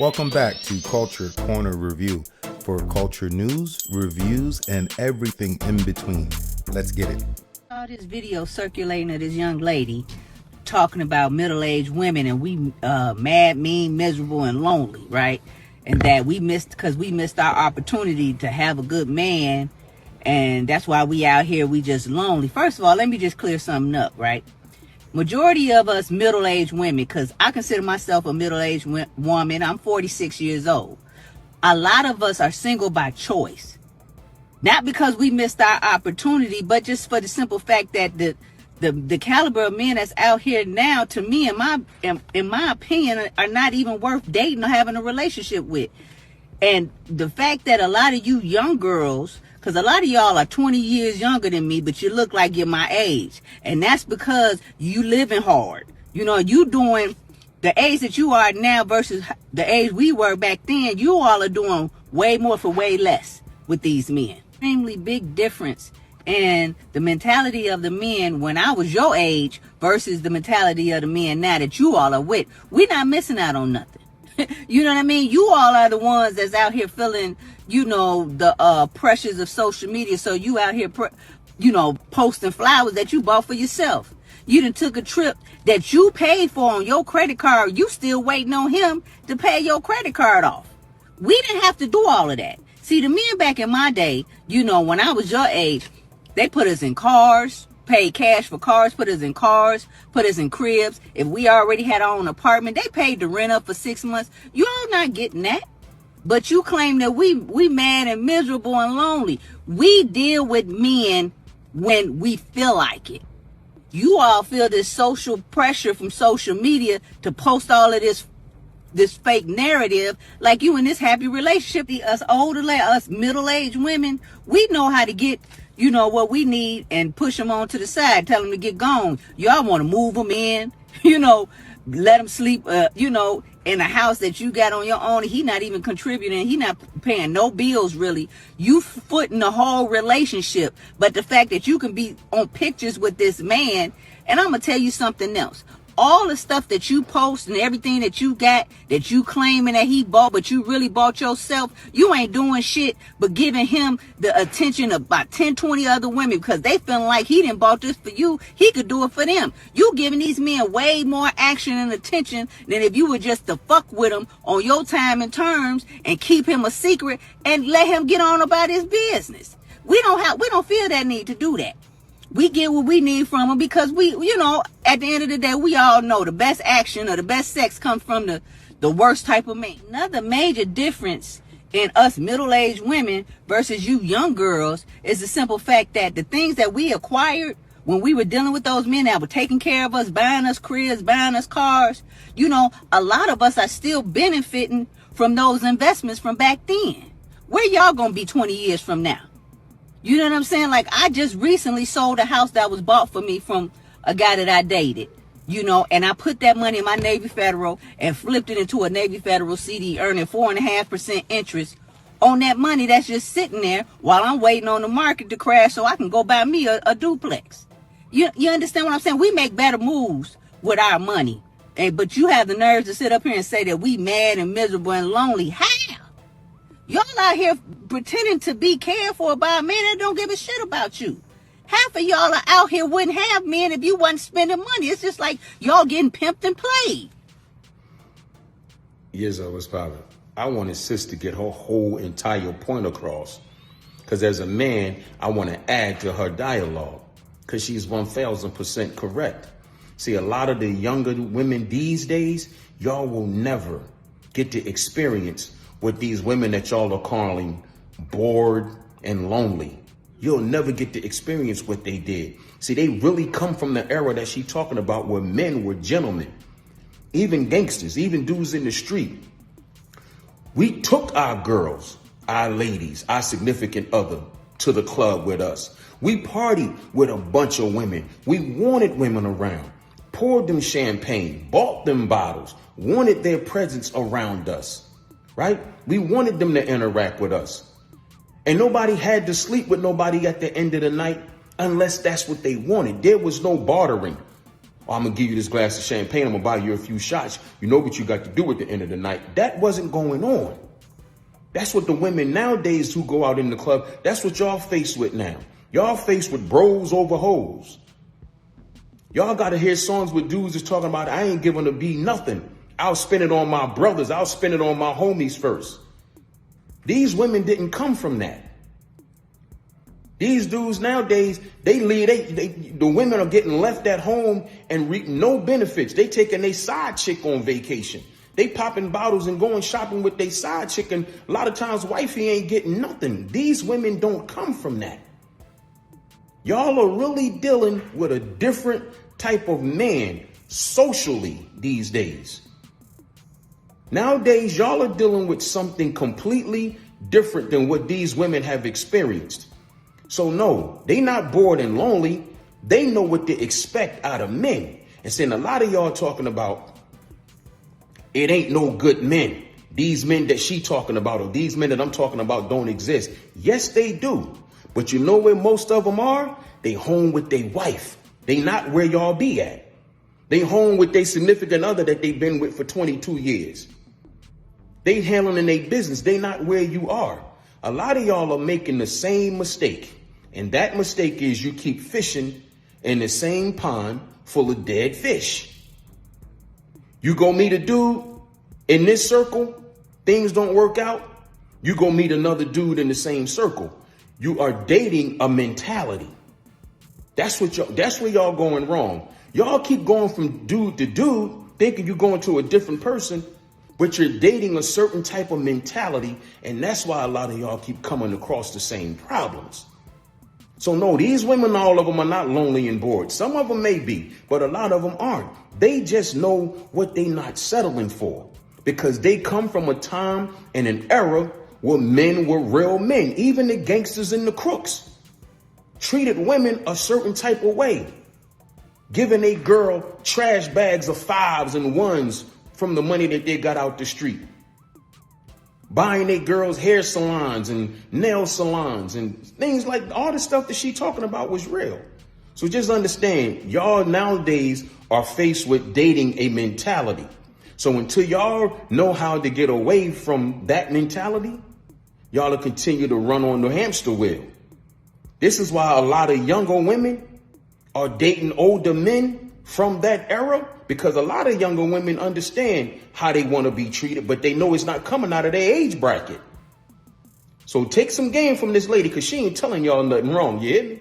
Welcome back to Culture Corner Review for culture news, reviews, and everything in between. Let's get it. All this video circulating of this young lady talking about middle-aged women and we mad, mean, miserable, and lonely, right? And that we missed our opportunity to have a good man, and that's why we out here, we just lonely. First of all, let me just clear something up, right? Majority of us middle-aged women, because I consider myself a middle-aged woman, I'm 46 years old. A lot of us are single by choice. Not because we missed our opportunity, but just for the simple fact that the caliber of men that's out here now, to me, in my opinion, are not even worth dating or having a relationship with. And the fact that a lot of you young girls, because a lot of y'all are 20 years younger than me, but you look like you're my age. And that's because you living hard. You know, you doing the age that you are now versus the age we were back then. You all are doing way more for way less with these men. Extremely big difference in the mentality of the men when I was your age versus the mentality of the men now that you all are with. We're not missing out on nothing. You know what I mean? You all are the ones that's out here feeling, you know, the pressures of social media. So you out here, posting flowers that you bought for yourself. You done took a trip that you paid for on your credit card. You still waiting on him to pay your credit card off. We didn't have to do all of that. See, the men back in my day, you know, when I was your age, they put us in cars, paid cash for cars, put us in cars, put us in cribs. If we already had our own apartment, they paid the rent up for 6 months. You all not getting that. But you claim that we mad and miserable and lonely. We deal with men when we feel like it. You all feel this social pressure from social media to post all of this fake narrative like you in this happy relationship. Us middle-aged women, we know how to get, you know, what we need and push them on to the side, tell them to get gone. Y'all want to move them in, you know, let them sleep, in a house that you got on your own. He not even contributing. He not paying no bills, really. You footing the whole relationship. But the fact that you can be on pictures with this man, and I'm going to tell you something else. All the stuff that you post and everything that you got, that you claiming that he bought, but you really bought yourself, you ain't doing shit but giving him the attention of about 10, 20 other women because they feeling like he didn't bought this for you. He could do it for them. You giving these men way more action and attention than if you were just to fuck with him on your time and terms and keep him a secret and let him get on about his business. We don't feel that need to do that. We get what we need from them because we, at the end of the day, we all know the best action or the best sex comes from the worst type of man. Another major difference in us middle-aged women versus you young girls is the simple fact that the things that we acquired when we were dealing with those men that were taking care of us, buying us cribs, buying us cars, a lot of us are still benefiting from those investments from back then. Where y'all gonna be 20 years from now? You know what I'm saying? Like, I just recently sold a house that was bought for me from a guy that I dated, and I put that money in my Navy Federal and flipped it into a Navy Federal CD, earning 4.5% interest on that money that's just sitting there while I'm waiting on the market to crash so I can go buy me a duplex. You understand what I'm saying? We make better moves with our money. But you have the nerves to sit up here and say that we mad and miserable and lonely. How? Y'all out here pretending to be cared for by a man that don't give a shit about you. Half of y'all are out here wouldn't have men if you wasn't spending money. It's just like y'all getting pimped and played. Years old was popping. I wanted sis to get her whole entire point across. Because as a man, I want to add to her dialogue. Because she's 1000% correct. See, a lot of the younger women these days, y'all will never get to experience with these women that y'all are calling bored and lonely. You'll never get to experience what they did. See, they really come from the era that she's talking about where men were gentlemen, even gangsters, even dudes in the street. We took our girls, our ladies, our significant other to the club with us. We partied with a bunch of women. We wanted women around, poured them champagne, bought them bottles, wanted their presence around us. Right? We wanted them to interact with us. And nobody had to sleep with nobody at the end of the night unless that's what they wanted. There was no bartering. Oh, I'm going to give you this glass of champagne. I'm going to buy you a few shots. You know what you got to do at the end of the night. That wasn't going on. That's what the women nowadays who go out in the club, that's what y'all faced with now. Y'all faced with bros over hoes. Y'all got to hear songs with dudes that's talking about, I ain't giving a B nothing. I'll spend it on my brothers. I'll spend it on my homies first. These women didn't come from that. These dudes nowadays, the women are getting left at home and reap no benefits. They taking their side chick on vacation. They popping bottles and going shopping with their side chick. And a lot of times wifey ain't getting nothing. These women don't come from that. Y'all are really dealing with a different type of man socially these days. Nowadays, y'all are dealing with something completely different than what these women have experienced. So no, they not bored and lonely. They know what to expect out of men. And saying a lot of y'all talking about, it ain't no good men. These men that she talking about, or these men that I'm talking about don't exist. Yes, they do. But you know where most of them are? They home with their wife. They not where y'all be at. They home with their significant other that they've been with for 22 years. They handling their business. They not where you are. A lot of y'all are making the same mistake. And that mistake is you keep fishing in the same pond full of dead fish. You go meet a dude in this circle, things don't work out. You go meet another dude in the same circle. You are dating a mentality. That's where y'all going wrong. Y'all keep going from dude to dude, thinking you're going to a different person, but you're dating a certain type of mentality. And that's why a lot of y'all keep coming across the same problems. So no, these women, all of them are not lonely and bored. Some of them may be, but a lot of them aren't. They just know what they not settling for because they come from a time and an era where men were real men. Even the gangsters and the crooks treated women a certain type of way, giving a girl trash bags of 5s and 1s from the money that they got out the street. Buying a girls hair salons and nail salons and things like all the stuff that she talking about was real. So just understand, y'all nowadays are faced with dating a mentality. So until y'all know how to get away from that mentality, y'all will continue to run on the hamster wheel. This is why a lot of younger women are dating older men from that era, because a lot of younger women understand how they want to be treated, but they know it's not coming out of their age bracket. So take some game from this lady, because she ain't telling y'all nothing wrong, you hear me?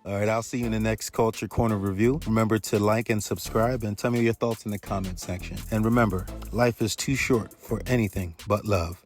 All right, I'll see you in the next Culture Corner review. Remember to like and subscribe and tell me your thoughts in the comment section. And remember, life is too short for anything but love.